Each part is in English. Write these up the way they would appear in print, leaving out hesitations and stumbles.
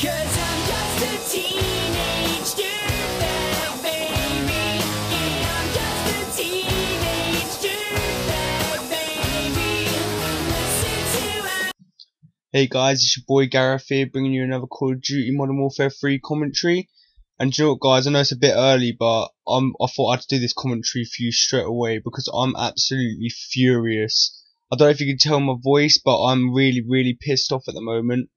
'Cause I'm just a teenage dirtbag, baby. Yeah, I'm just a teenage dirtbag, baby. Listen to Hey guys, it's your boy Gareth here, bringing you another Call of Duty Modern Warfare 3 commentary. And do you know what, guys, I know it's a bit early, but I thought I'd do this commentary for you straight away because I'm absolutely furious. I don't know if you can tell my voice, but I'm really pissed off at the moment.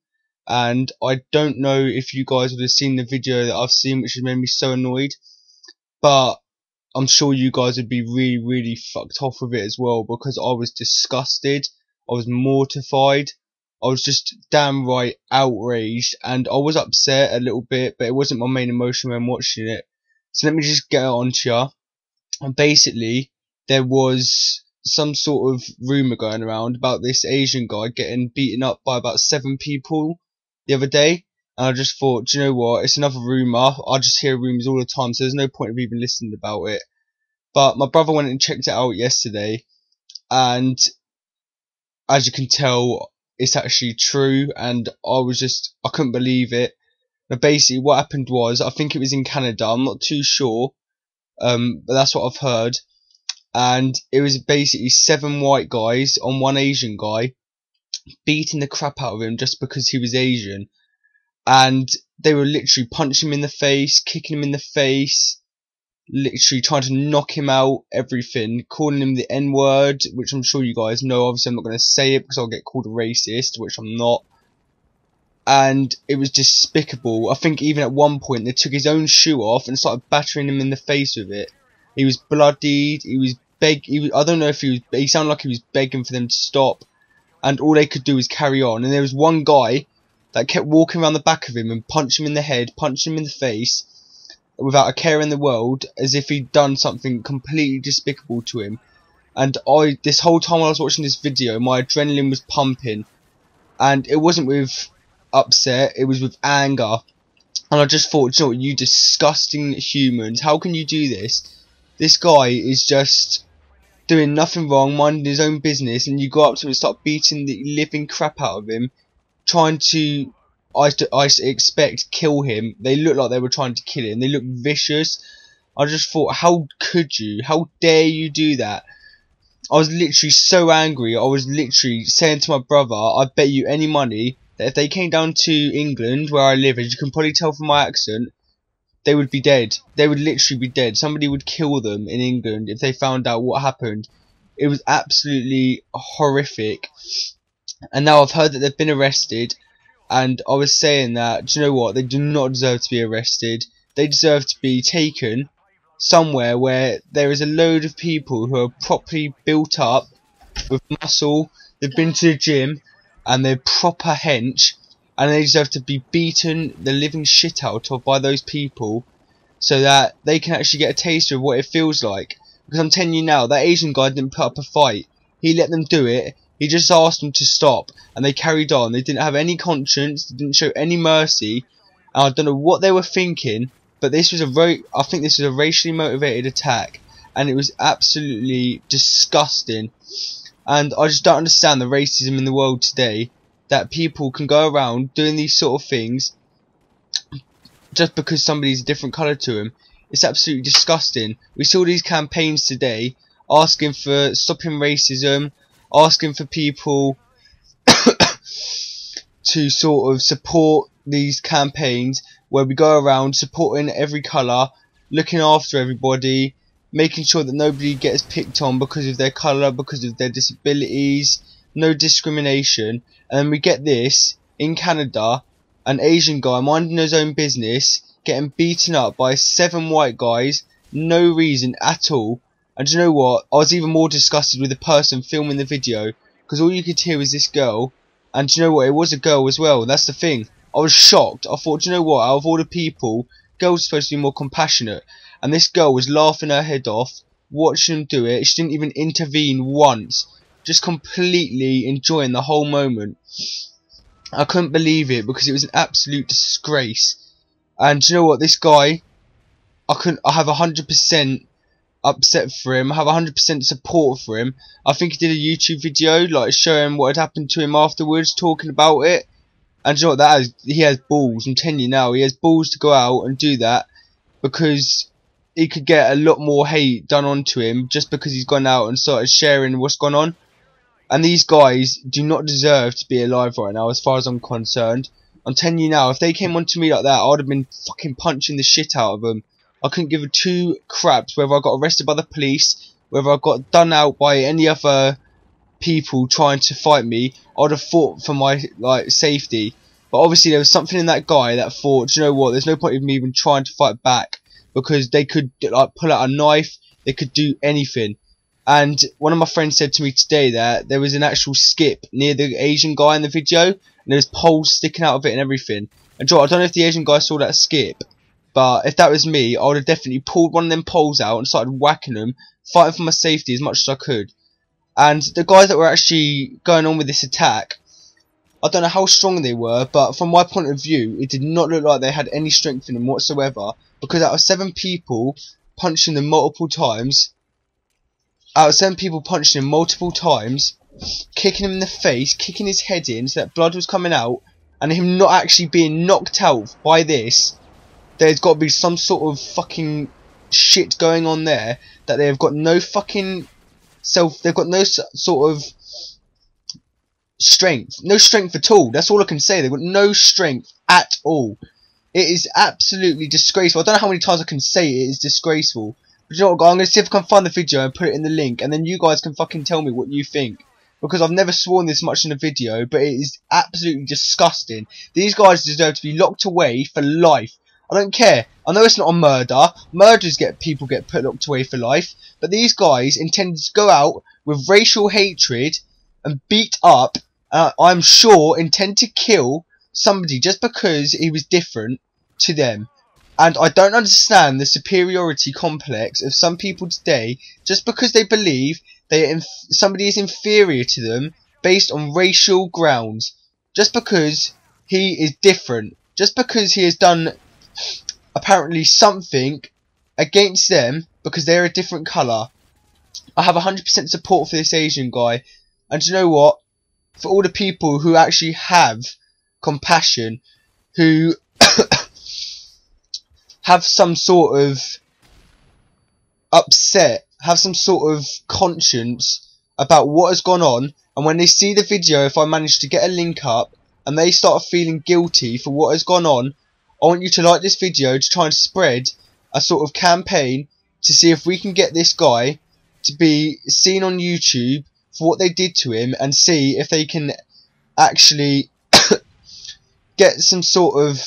And I don't know if you guys would have seen the video that I've seen, which has made me so annoyed. But I'm sure you guys would be really fucked off with it as well, because I was disgusted, I was mortified. I was just damn right outraged, and I was upset a little bit, but it wasn't my main emotion when watching it. So let me just get it on to you. And basically, there was some sort of rumour going around about this Asian guy getting beaten up by about 7 people the other day. And I just thought, do you know what, it's another rumour. I just hear rumours all the time, so there's no point of even listening about it. But my brother went and checked it out yesterday, and as you can tell, it's actually true, and I couldn't believe it. Now basically what happened was, I think it was in Canada, I'm not too sure, but that's what I've heard, and it was basically 7 white guys on 1 Asian guy, beating the crap out of him just because he was Asian, and they were literally punching him in the face, kicking him in the face, literally trying to knock him out, everything, calling him the N-word, which I'm sure you guys know. Obviously I'm not going to say it because I'll get called a racist, which I'm not. And it was despicable. I think even at one point they took his own shoe off and started battering him in the face with it. He was bloodied, I don't know if he sounded like he was begging for them to stop, and all they could do was carry on. And there was one guy that kept walking around the back of him and punching him in the head, punching him in the face, without a care in the world, as if he'd done something completely despicable to him. And this whole time I was watching this video, my adrenaline was pumping, and it wasn't with upset, it was with anger. And I just thought, you know what, you disgusting humans, how can you do this? This guy is just doing nothing wrong, minding his own business, and you go up to him and start beating the living crap out of him, trying to, I expect, kill him. They look like they were trying to kill him. They look vicious. I just thought, how could you? How dare you do that? I was literally so angry. I was literally saying to my brother, I bet you any money that if they came down to England, where I live, as you can probably tell from my accent, they would be dead. They would literally be dead. Somebody would kill them in England if they found out what happened. It was absolutely horrific. And now I've heard that they've been arrested. And I was saying that, do you know what, they do not deserve to be arrested. They deserve to be taken somewhere where there is a load of people who are properly built up with muscle, they've been to the gym, and they're proper hench, and they deserve to be beaten the living shit out of by those people, so that they can actually get a taster of what it feels like. Because I'm telling you now, that Asian guy didn't put up a fight. He let them do it. He just asked them to stop, and they carried on. They didn't have any conscience, they didn't show any mercy, and I don't know what they were thinking, but this was I think this was a racially motivated attack, and it was absolutely disgusting. And I just don't understand the racism in the world today, that people can go around doing these sort of things just because somebody's a different colour to them. It's absolutely disgusting. We saw these campaigns today asking for stopping racism, asking for people to sort of support these campaigns where we go around supporting every colour, looking after everybody, making sure that nobody gets picked on because of their colour, because of their disabilities, no discrimination. And then we get this in Canada, an Asian guy minding his own business getting beaten up by 7 white guys, no reason at all. And do you know what? I was even more disgusted with the person filming the video, because all you could hear was this girl. And do you know what? It was a girl as well. That's the thing. I was shocked. I thought, do you know what? Out of all the people, girls are supposed to be more compassionate. And this girl was laughing her head off, watching them do it. She didn't even intervene once. Just completely enjoying the whole moment. I couldn't believe it, because it was an absolute disgrace. And do you know what? This guy, I have 100% upset for him. I have 100% support for him. I think he did a YouTube video like showing what had happened to him afterwards, talking about it, And you know what, he has balls. I'm telling you now, he has balls to go out and do that, because he could get a lot more hate done onto him just because he's gone out and started sharing what's gone on. And these guys do not deserve to be alive right now, as far as I'm concerned. I'm telling you now, if they came onto me like that, I would have been fucking punching the shit out of them. I couldn't give a two craps whether I got arrested by the police, whether I got done out by any other people trying to fight me. I would have fought for my safety. But obviously there was something in that guy that thought, do you know what, there's no point in me even trying to fight back, because they could pull out a knife, they could do anything. And one of my friends said to me today that there was an actual skip near the Asian guy in the video, and there's poles sticking out of it and everything. And Joe, I don't know if the Asian guy saw that skip, but if that was me, I would have definitely pulled one of them poles out and started whacking them, fighting for my safety as much as I could. And the guys that were actually going on with this attack, I don't know how strong they were, but from my point of view, it did not look like they had any strength in them whatsoever, because out of 7 people punching them multiple times, kicking him in the face, kicking his head in so that blood was coming out, and him not actually being knocked out by this, there's got to be some sort of fucking shit going on there, that they have got no fucking they've got no sort of strength, no strength at all. That's all I can say. They've got no strength at all. It is absolutely disgraceful. I don't know how many times I can say it is disgraceful. But you know what, I'm going to see if I can find the video and put it in the link, and then you guys can fucking tell me what you think. Because I've never sworn this much in a video, but it is absolutely disgusting. These guys deserve to be locked away for life. I don't care. I know it's not a murder. Murders people get locked away for life. But these guys intended to go out with racial hatred and beat up, I'm sure, intend to kill somebody just because he was different to them. And I don't understand the superiority complex of some people today, just because they believe somebody is inferior to them based on racial grounds. Just because he is different. Just because he has done apparently something against them because they're a different colour. I have 100% support for this Asian guy. And you know what? For all the people who actually have compassion, who have some sort of have some sort of conscience about what has gone on, and when they see the video, if I manage to get a link up and they start feeling guilty for what has gone on, I want you to like this video to try and spread a sort of campaign to see if we can get this guy to be seen on YouTube for what they did to him, and see if they can actually get some sort of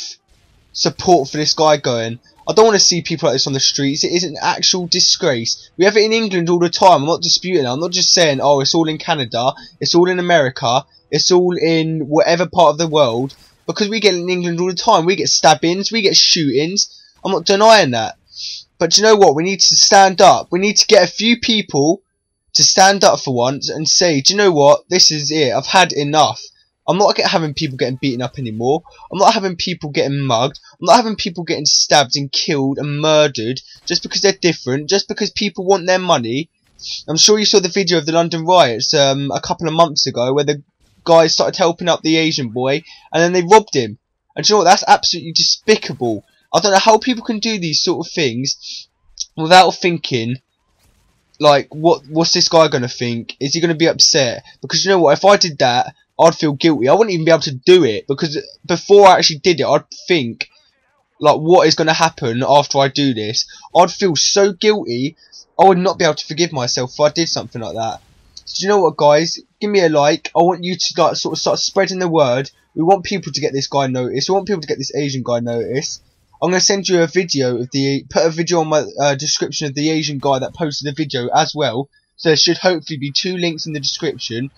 support for this guy going. I don't want to see people like this on the streets. It is an actual disgrace. We have it in England all the time. I'm not disputing it. I'm not just saying, oh, it's all in Canada, it's all in America, it's all in whatever part of the world. Because we get it in England all the time. We get stabbings, we get shootings. I'm not denying that. But you know what? We need to stand up. We need to get a few people to stand up for once and say, do you know what? This is it. I've had enough. I'm not having people getting beaten up anymore. I'm not having people getting mugged. I'm not having people getting stabbed and killed and murdered just because they're different, just because people want their money. I'm sure you saw the video of the London riots a couple of months ago where the guys started helping up the Asian boy and then they robbed him. And do you know what? That's absolutely despicable. I don't know how people can do these sort of things without thinking, like, what's this guy going to think? Is he going to be upset? Because you know what? If I did that, I'd feel guilty. I wouldn't even be able to do it, because before I actually did it, I'd think, like, what is going to happen after I do this? I'd feel so guilty, I would not be able to forgive myself if I did something like that. So do you know what, guys? Give me a like. I want you to, like, sort of start spreading the word. We want people to get this guy noticed. We want people to get this Asian guy noticed. I'm going to send you a video of put a video on my description of the Asian guy that posted the video as well. So there should hopefully be 2 links in the description.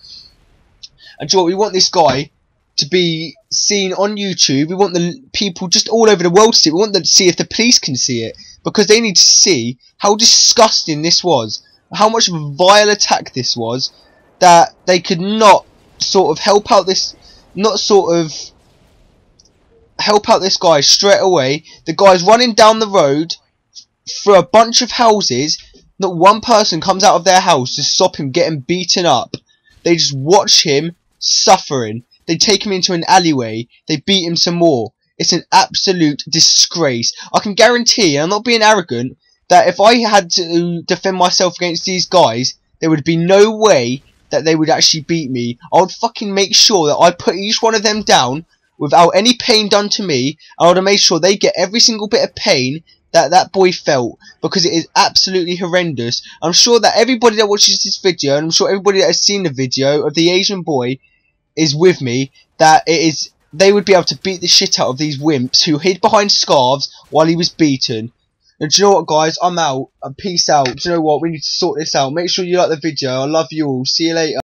And do you know what? We want this guy to be seen on YouTube. We want the people just all over the world to see it. We want them to see if the police can see it, because they need to see how disgusting this was, how much of a vile attack this was, that they could not sort of help out this guy straight away. The guy's running down the road through a bunch of houses. Not one person comes out of their house to stop him getting beaten up. They just watch him suffering. they take him into an alleyway, they beat him some more. It's an absolute disgrace. I can guarantee, and I'm not being arrogant, that if I had to defend myself against these guys, there would be no way that they would actually beat me. I would fucking make sure that I put each one of them down without any pain done to me. I would have made sure they get every single bit of pain that boy felt, because it is absolutely horrendous. I'm sure that everybody that watches this video, and I'm sure everybody that has seen the video of the Asian boy is with me, that they would be able to beat the shit out of these wimps who hid behind scarves while he was beaten. And do you know what, guys? I'm out. Peace out. Do you know what? We need to sort this out. Make sure you like the video. I love you all. See you later.